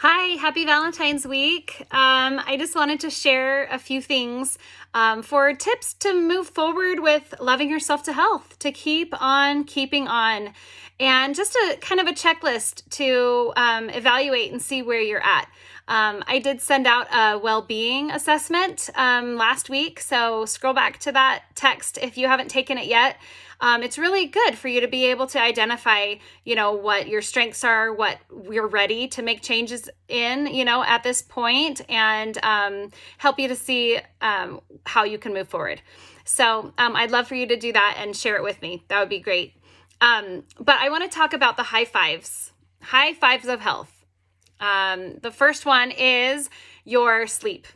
Hi, happy Valentine's Week. I just wanted to share a few things for tips to move forward with loving yourself to health, to keep on keeping on, and just a kind of a checklist to evaluate and see where you're at. I did send out a well-being assessment last week, so scroll back to that text if you haven't taken it yet. It's really good for you to be able to identify, what your strengths are, what you're ready to make changes in, at this point, and help you to see how you can move forward. So I'd love for you to do that and share it with me. That would be great. But I want to talk about the high fives of health. The first one is your sleep.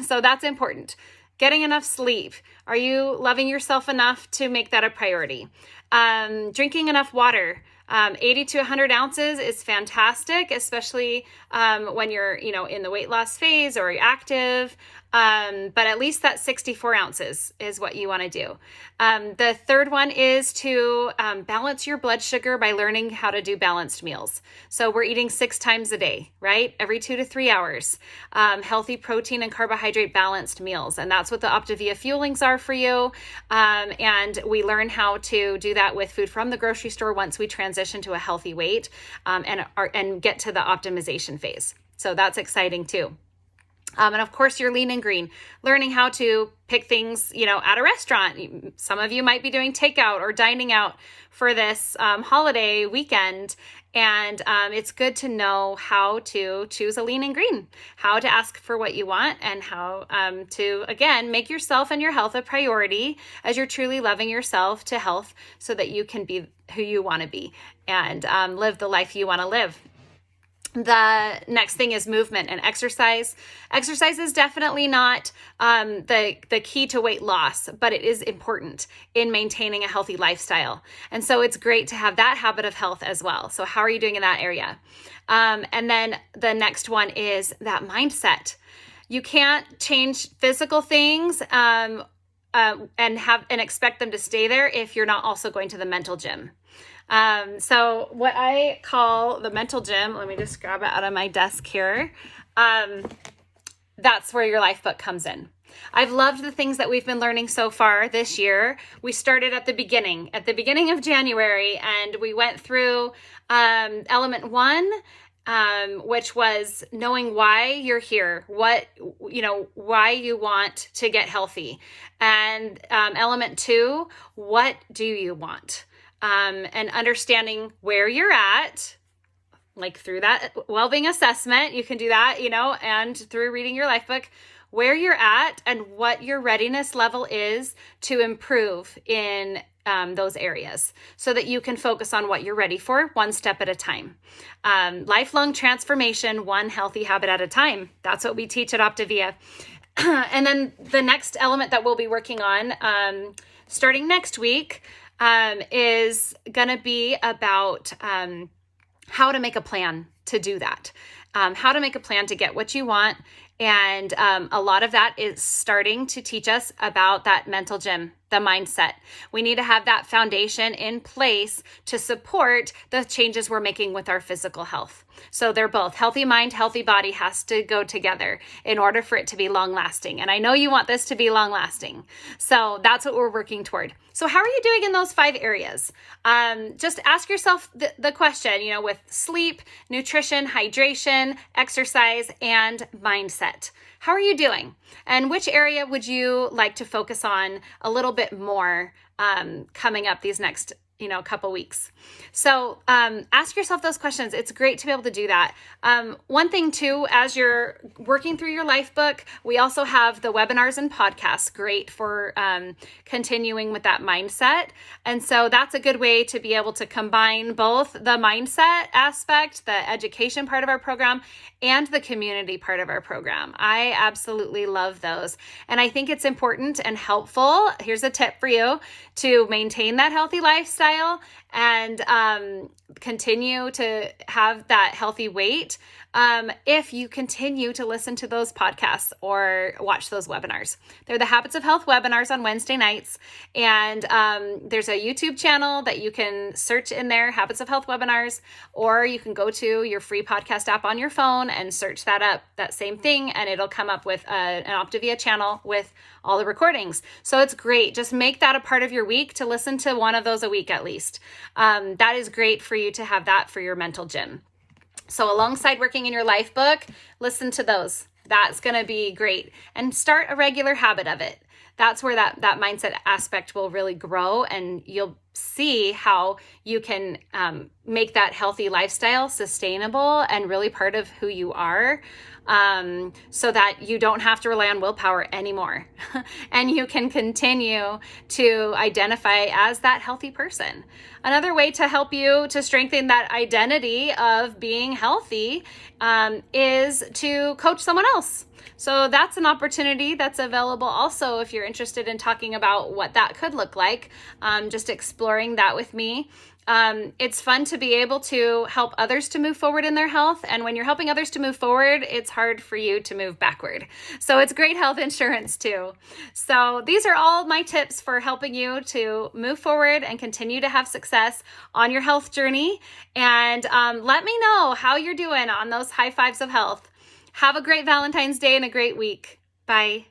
So that's important. Getting enough sleep. Are you loving yourself enough to make that a priority? Drinking enough water. 80 to 100 ounces is fantastic, especially when you're, in the weight loss phase or you're active. But at least that 64 ounces is what you want to do. The third one is to balance your blood sugar by learning how to do balanced meals. So we're eating 6 times a day, right? Every 2 to 3 hours. Healthy protein and carbohydrate balanced meals. And that's what the Optavia Fuelings are for you. And we learn how to do that with food from the grocery store once we transition to a healthy weight and get to the optimization phase. So that's exciting too. And of course, you're lean and green, learning how to pick things, at a restaurant. Some of you might be doing takeout or dining out for this holiday weekend. And it's good to know how to choose a lean and green, how to ask for what you want, and how to, again, make yourself and your health a priority as you're truly loving yourself to health so that you can be who you want to be and live the life you want to live. The next thing is movement and exercise. Exercise is definitely not the key to weight loss, but it is important in maintaining a healthy lifestyle. And so it's great to have that habit of health as well. So how are you doing in that area? And then the next one is that mindset. You can't change physical things and expect them to stay there if you're not also going to the mental gym. So what I call the mental gym, let me just grab it out of my desk here. That's where your life book comes in. I've loved the things that we've been learning so far this year. We started at the beginning of January, and we went through, element 1, which was knowing why you're here, why you want to get healthy. And, element 2, what do you want? And understanding where you're at, like through that well-being assessment, you can do that, and through reading your life book, where you're at and what your readiness level is to improve in those areas so that you can focus on what you're ready for one step at a time. Lifelong transformation, one healthy habit at a time. That's what we teach at Optavia. And then the next element that we'll be working on starting next week is going to be about how to make a plan to do that, how to make a plan to get what you want. And a lot of that is starting to teach us about that mental gym, the mindset. We need to have that foundation in place to support the changes we're making with our physical health. So they're both healthy mind, healthy body has to go together in order for it to be long lasting. And I know you want this to be long lasting. So that's what we're working toward. So how are you doing in those 5 areas? Just ask yourself the question, with sleep, nutrition, hydration, exercise, and mindset. How are you doing? And which area would you like to focus on a little bit more coming up these next couple weeks? So ask yourself those questions. It's great to be able to do that. One thing too, as you're working through your life book, we also have the webinars and podcasts, great for continuing with that mindset. And so that's a good way to be able to combine both the mindset aspect, the education part of our program, and the community part of our program. I absolutely love those. And I think it's important and helpful. Here's a tip for you to maintain that healthy lifestyle and continue to have that healthy weight if you continue to listen to those podcasts or watch those webinars. They're the Habits of Health webinars on Wednesday nights. And there's a YouTube channel that you can search in there, Habits of Health webinars, or you can go to your free podcast app on your phone and search that up, that same thing, and it'll come up with an Optavia channel with all the recordings. So it's great. Just make that a part of your week to listen to one of those a week at least. That is great for you to have that for your mental gym. So alongside working in your life book, listen to those. That's going to be great. And start a regular habit of it. That's where that mindset aspect will really grow, and you'll see how you can make that healthy lifestyle sustainable and really part of who you are, so that you don't have to rely on willpower anymore. And you can continue to identify as that healthy person. Another way to help you to strengthen that identity of being healthy is to coach someone else. So that's an opportunity that's available also if you're interested in talking about what that could look like, just exploring that with me. It's fun to be able to help others to move forward in their health. And when you're helping others to move forward, it's hard for you to move backward. So it's great health insurance too. So these are all my tips for helping you to move forward and continue to have success on your health journey. And let me know how you're doing on those high fives of health. Have a great Valentine's Day and a great week. Bye.